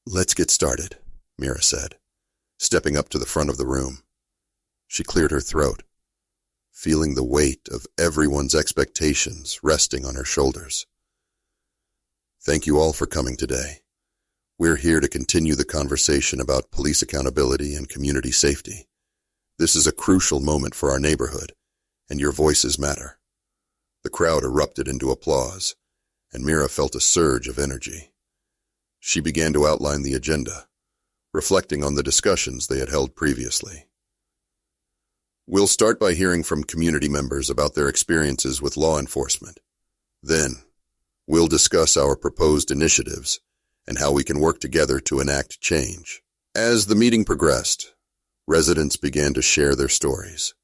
"Let's get started," Mira said, stepping up to the front of the room. She cleared her throat, feeling the weight of everyone's expectations resting on her shoulders. "Thank you all for coming today. We're here to continue the conversation about police accountability and community safety. This is a crucial moment for our neighborhood, and your voices matter." The crowd erupted into applause, and Mira felt a surge of energy. She began to outline the agenda, reflecting on the discussions they had held previously. "We'll start by hearing from community members about their experiences with law enforcement. Then, we'll discuss our proposed initiatives and how we can work together to enact change." As the meeting progressed, residents began to share their stories.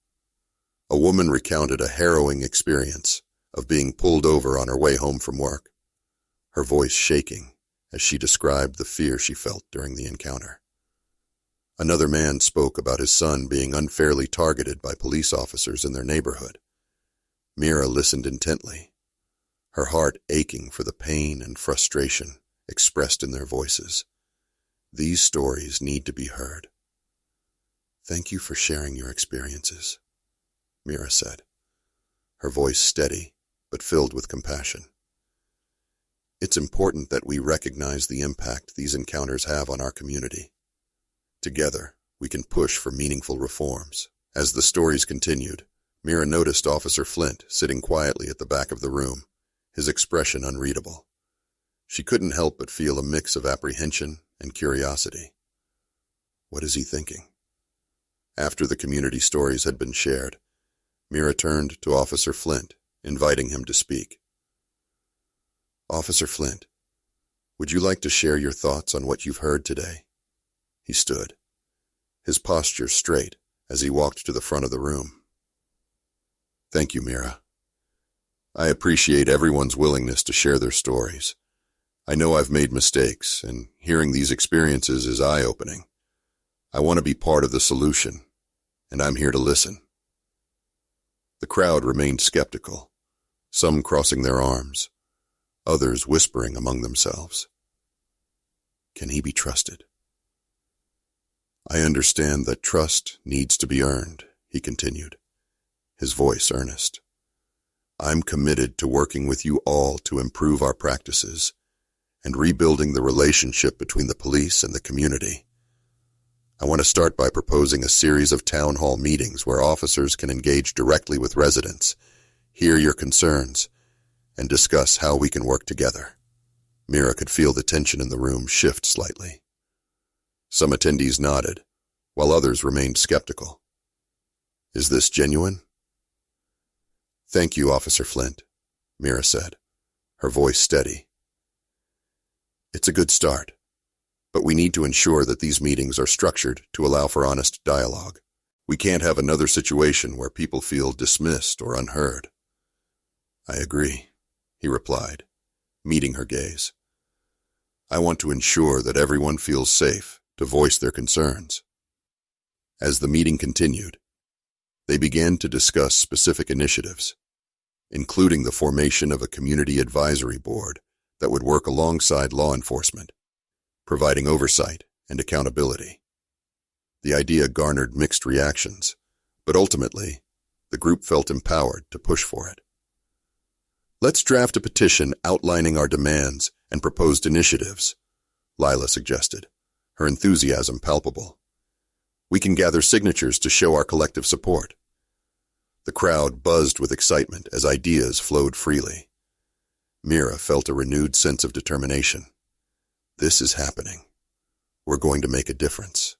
A woman recounted a harrowing experience of being pulled over on her way home from work, her voice shaking as she described the fear she felt during the encounter. Another man spoke about his son being unfairly targeted by police officers in their neighborhood. Mira listened intently, her heart aching for the pain and frustration expressed in their voices. These stories need to be heard. "Thank you for sharing your experiences," Mira said, her voice steady but filled with compassion. "It's important that we recognize the impact these encounters have on our community. Together, we can push for meaningful reforms." As the stories continued, Mira noticed Officer Flint sitting quietly at the back of the room, his expression unreadable. She couldn't help but feel a mix of apprehension and curiosity. What is he thinking? After the community stories had been shared, Mira turned to Officer Flint, inviting him to speak. "Officer Flint, would you like to share your thoughts on what you've heard today?" He stood, his posture straight as he walked to the front of the room. "Thank you, Mira. I appreciate everyone's willingness to share their stories. I know I've made mistakes, and hearing these experiences is eye-opening. I want to be part of the solution, and I'm here to listen." The crowd remained skeptical, some crossing their arms, others whispering among themselves. Can he be trusted? "I understand that trust needs to be earned," he continued, his voice earnest. "I'm committed to working with you all to improve our practices and rebuilding the relationship between the police and the community. I want to start by proposing a series of town hall meetings where officers can engage directly with residents, hear your concerns, and discuss how we can work together." Mira could feel the tension in the room shift slightly. Some attendees nodded, while others remained skeptical. "Is this genuine?" "Thank you, Officer Flint," Mira said, her voice steady. "It's a good start, but we need to ensure that these meetings are structured to allow for honest dialogue. We can't have another situation where people feel dismissed or unheard." "I agree," he replied, meeting her gaze. "I want to ensure that everyone feels safe to voice their concerns." As the meeting continued, they began to discuss specific initiatives, including the formation of a community advisory board that would work alongside law enforcement, providing oversight and accountability. The idea garnered mixed reactions, but ultimately, the group felt empowered to push for it. "Let's draft a petition outlining our demands and proposed initiatives," Lila suggested, her enthusiasm palpable. "We can gather signatures to show our collective support." The crowd buzzed with excitement as ideas flowed freely. Mira felt a renewed sense of determination. This is happening. We're going to make a difference.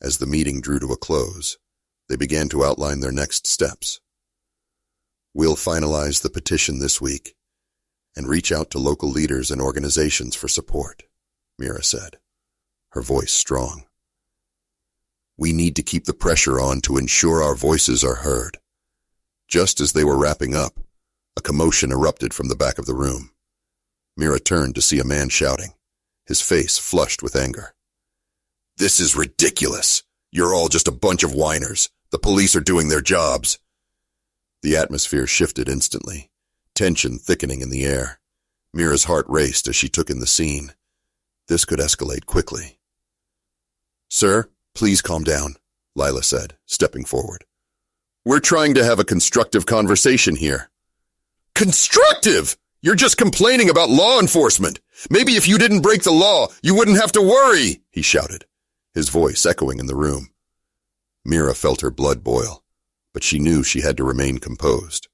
As the meeting drew to a close, they began to outline their next steps. "We'll finalize the petition this week and reach out to local leaders and organizations for support," Mira said, her voice strong. "We need to keep the pressure on to ensure our voices are heard." Just as they were wrapping up, a commotion erupted from the back of the room. Mira turned to see a man shouting, his face flushed with anger. "This is ridiculous. You're all just a bunch of whiners. The police are doing their jobs. The atmosphere shifted instantly, tension thickening in the air. Mira's heart raced as she took in the scene. This could escalate quickly. "Sir, please calm down," Lila said, stepping forward. "We're trying to have a constructive conversation here." "Constructive? You're just complaining about law enforcement. Maybe if you didn't break the law, you wouldn't have to worry," he shouted, his voice echoing in the room. Mira felt her blood boil, but she knew she had to remain composed.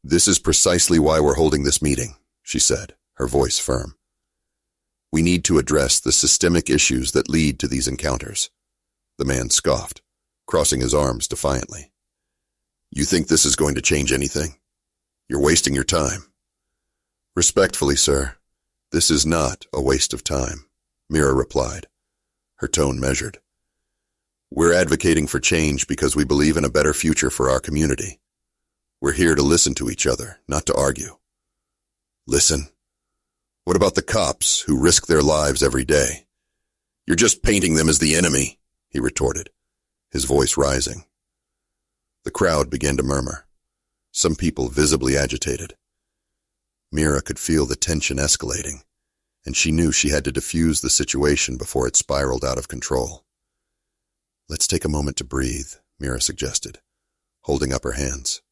"This is precisely why we're holding this meeting," she said, her voice firm. "We need to address the systemic issues that lead to these encounters." The man scoffed, crossing his arms defiantly. "You think this is going to change anything? You're wasting your time." "Respectfully, sir, this is not a waste of time," Mira replied, her tone measured. "We're advocating for change because we believe in a better future for our community. We're here to listen to each other, not to argue." "Listen? What about the cops who risk their lives every day? You're just painting them as the enemy," he retorted, his voice rising. The crowd began to murmur, some people visibly agitated. Mira could feel the tension escalating, and she knew she had to defuse the situation before it spiraled out of control. "Let's take a moment to breathe," Mira suggested, holding up her hands.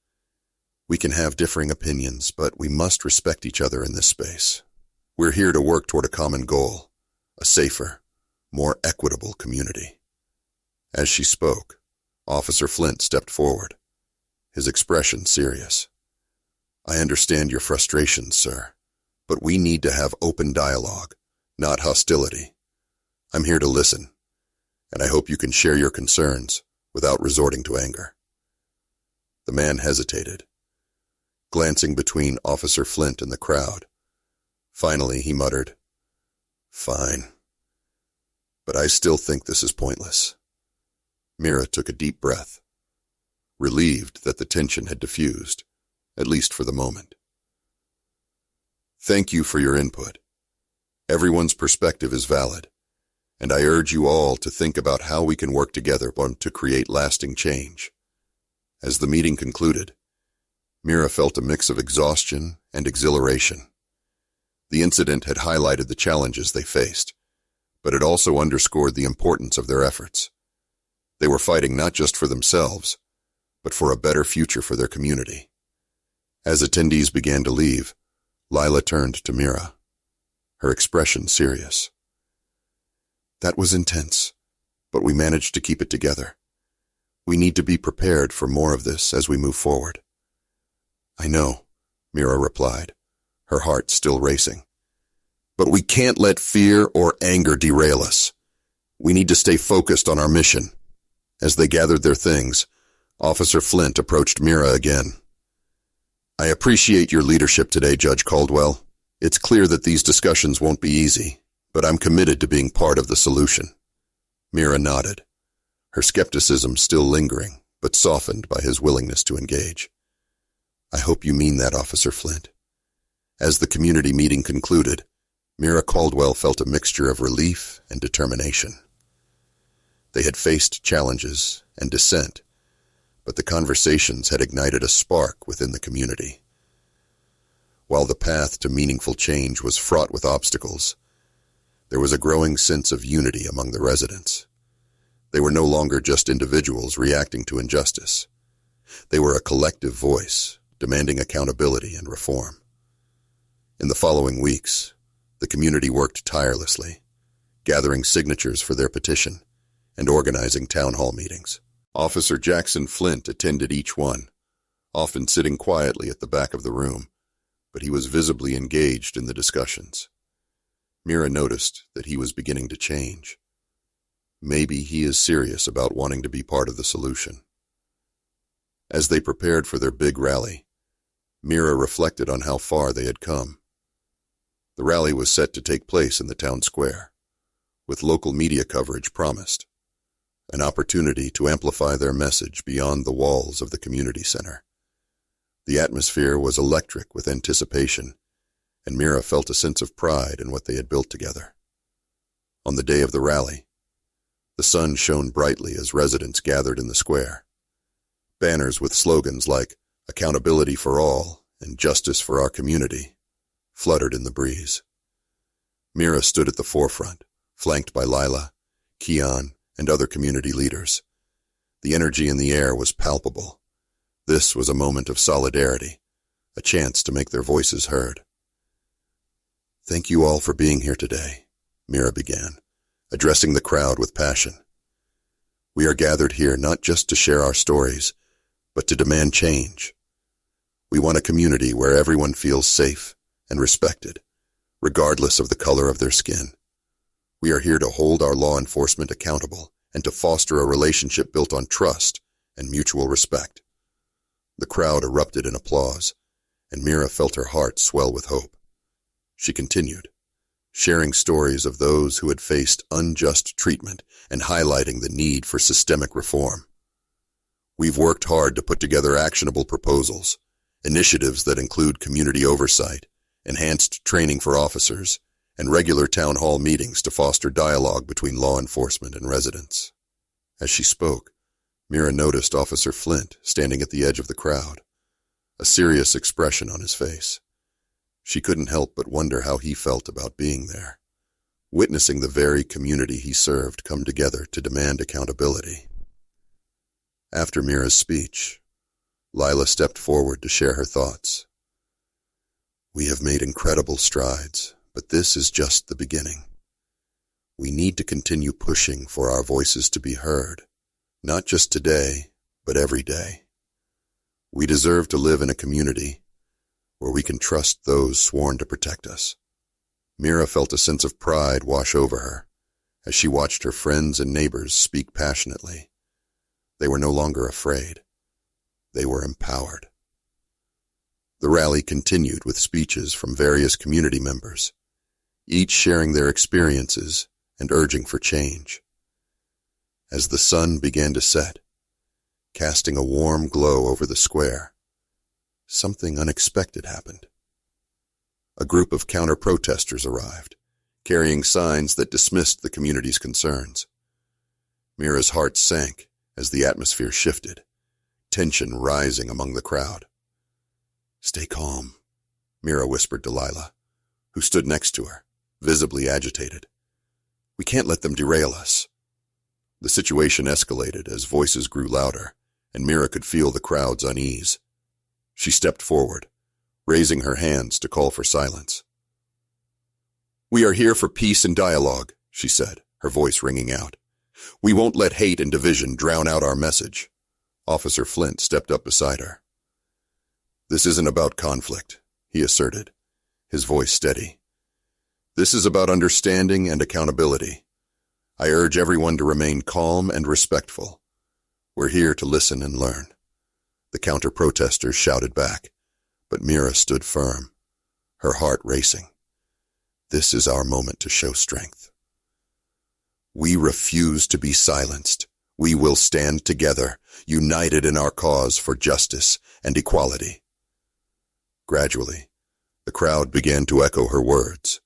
"We can have differing opinions, but we must respect each other in this space. We're here to work toward a common goal, a safer, more equitable community." As she spoke, Officer Flint stepped forward, his expression serious. "I understand your frustrations, sir, but we need to have open dialogue, not hostility. I'm here to listen, and I hope you can share your concerns without resorting to anger." The man hesitated, glancing between Officer Flint and the crowd. Finally, he muttered, "Fine, but I still think this is pointless." Mira took a deep breath, relieved that the tension had diffused, at least for the moment. "Thank you for your input. Everyone's perspective is valid, and I urge you all to think about how we can work together to create lasting change." As the meeting concluded, Mira felt a mix of exhaustion and exhilaration. The incident had highlighted the challenges they faced, but it also underscored the importance of their efforts. They were fighting not just for themselves, but for a better future for their community. As attendees began to leave, Lila turned to Mira, her expression serious. "That was intense, but we managed to keep it together. We need to be prepared for more of this as we move forward." "I know," Mira replied, her heart still racing. "But we can't let fear or anger derail us. We need to stay focused on our mission." As they gathered their things, Officer Flint approached Mira again. "I appreciate your leadership today, Judge Caldwell. It's clear that these discussions won't be easy, but I'm committed to being part of the solution." Mira nodded, her skepticism still lingering, but softened by his willingness to engage. "I hope you mean that, Officer Flint." As the community meeting concluded, Mira Caldwell felt a mixture of relief and determination. They had faced challenges and dissent, but the conversations had ignited a spark within the community. While the path to meaningful change was fraught with obstacles, there was a growing sense of unity among the residents. They were no longer just individuals reacting to injustice. They were a collective voice, demanding accountability and reform. In the following weeks, the community worked tirelessly, gathering signatures for their petition and organizing town hall meetings. Officer Jackson Flint attended each one, often sitting quietly at the back of the room, but he was visibly engaged in the discussions. Mira noticed that he was beginning to change. Maybe he is serious about wanting to be part of the solution. As they prepared for their big rally, Mira reflected on how far they had come. The rally was set to take place in the town square, with local media coverage promised, an opportunity to amplify their message beyond the walls of the community center. The atmosphere was electric with anticipation, and Mira felt a sense of pride in what they had built together. On the day of the rally, The sun shone brightly as residents gathered in the square. Banners with slogans like "Accountability for All" and "Justice for Our Community" fluttered in the breeze. Mira stood at the forefront, flanked by Lila, Keon, and other community leaders. The energy in the air was palpable. This was a moment of solidarity, a chance to make their voices heard. "Thank you all for being here today," Mira began, addressing the crowd with passion. "We are gathered here not just to share our stories, but to demand change. We want a community where everyone feels safe and respected, regardless of the color of their skin. We are here to hold our law enforcement accountable and to foster a relationship built on trust and mutual respect." The crowd erupted in applause, and Mira felt her heart swell with hope. She continued, sharing stories of those who had faced unjust treatment and highlighting the need for systemic reform. "We've worked hard to put together actionable proposals, initiatives that include community oversight, enhanced training for officers, and regular town hall meetings to foster dialogue between law enforcement and residents." As she spoke, Mira noticed Officer Flint standing at the edge of the crowd, a serious expression on his face. She couldn't help but wonder how he felt about being there, witnessing the very community he served come together to demand accountability. After Mira's speech, Lila stepped forward to share her thoughts. "We have made incredible strides, but this is just the beginning. We need to continue pushing for our voices to be heard, not just today, but every day. We deserve to live in a community where we can trust those sworn to protect us." Mira felt a sense of pride wash over her as she watched her friends and neighbors speak passionately. They were no longer afraid. They were empowered. The rally continued with speeches from various community members, each sharing their experiences and urging for change. As the sun began to set, casting a warm glow over the square, something unexpected happened. A group of counter-protesters arrived, carrying signs that dismissed the community's concerns. Mira's heart sank as the atmosphere shifted, tension rising among the crowd. "Stay calm," Mira whispered to Lila, who stood next to her, visibly agitated. "We can't let them derail us." The situation escalated as voices grew louder, and Mira could feel the crowd's unease. She stepped forward, raising her hands to call for silence. "We are here for peace and dialogue," she said, her voice ringing out. "We won't let hate and division drown out our message." Officer Flint stepped up beside her. "This isn't about conflict," he asserted, his voice steady. "This is about understanding and accountability. I urge everyone to remain calm and respectful. We're here to listen and learn." The counter-protesters shouted back, but Mira stood firm, her heart racing. This is our moment to show strength. "We refuse to be silenced. We will stand together, united in our cause for justice and equality." Gradually, the crowd began to echo her words,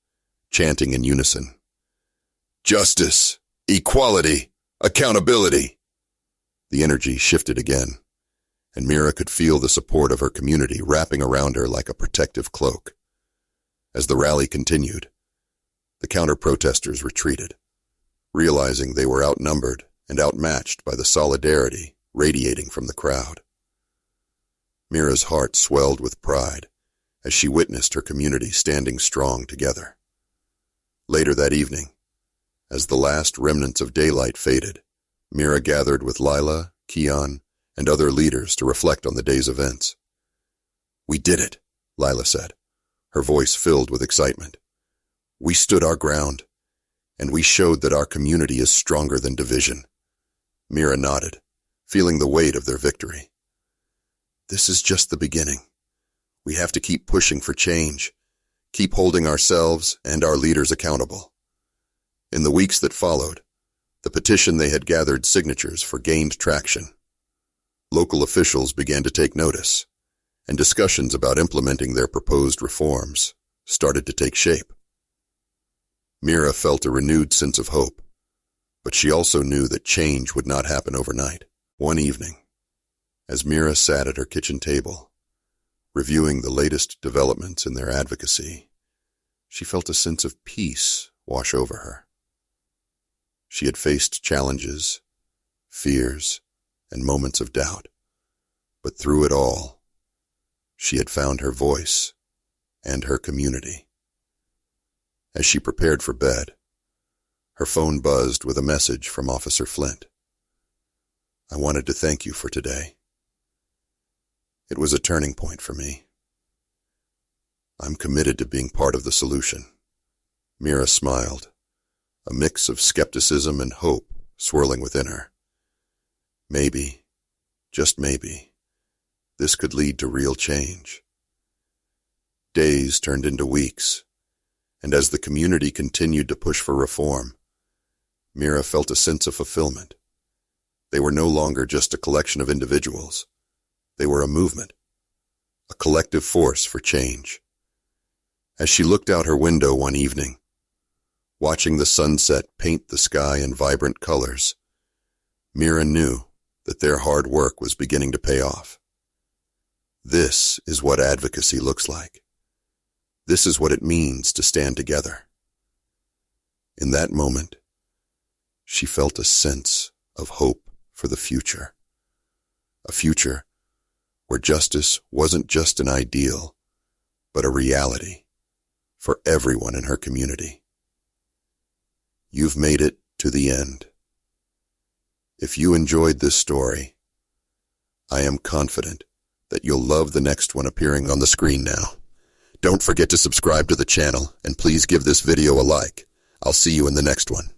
chanting in unison, "Justice, equality, accountability." The energy shifted again, and Mira could feel the support of her community wrapping around her like a protective cloak. As the rally continued, the counter-protesters retreated, realizing they were outnumbered and outmatched by the solidarity radiating from the crowd. Mira's heart swelled with pride as she witnessed her community standing strong together. Later that evening, as the last remnants of daylight faded, Mira gathered with Lila, Keon, and other leaders to reflect on the day's events. "We did it," Lila said, her voice filled with excitement. "We stood our ground, and we showed that our community is stronger than division." Mira nodded, feeling the weight of their victory. "This is just the beginning. We have to keep pushing for change, keep holding ourselves and our leaders accountable." In the weeks that followed, the petition they had gathered signatures for gained traction. Local officials began to take notice, and discussions about implementing their proposed reforms started to take shape. Mira felt a renewed sense of hope. But she also knew that change would not happen overnight. One evening, as Mira sat at her kitchen table, reviewing the latest developments in their advocacy, she felt a sense of peace wash over her. She had faced challenges, fears, and moments of doubt, but through it all, she had found her voice and her community. As she prepared for bed, her phone buzzed with a message from Officer Flint. "I wanted to thank you for today. It was a turning point for me. I'm committed to being part of the solution." Mira smiled, a mix of skepticism and hope swirling within her. Maybe, just maybe, this could lead to real change. Days turned into weeks, and as the community continued to push for reform, Mira felt a sense of fulfillment. They were no longer just a collection of individuals. They were a movement, a collective force for change. As she looked out her window one evening, watching the sunset paint the sky in vibrant colors, Mira knew that their hard work was beginning to pay off. This is what advocacy looks like. This is what it means to stand together. In that moment, she felt a sense of hope for the future. A future where justice wasn't just an ideal, but a reality for everyone in her community. You've made it to the end. If you enjoyed this story, I am confident that you'll love the next one appearing on the screen now. Don't forget to subscribe to the channel, and please give this video a like. I'll see you in the next one.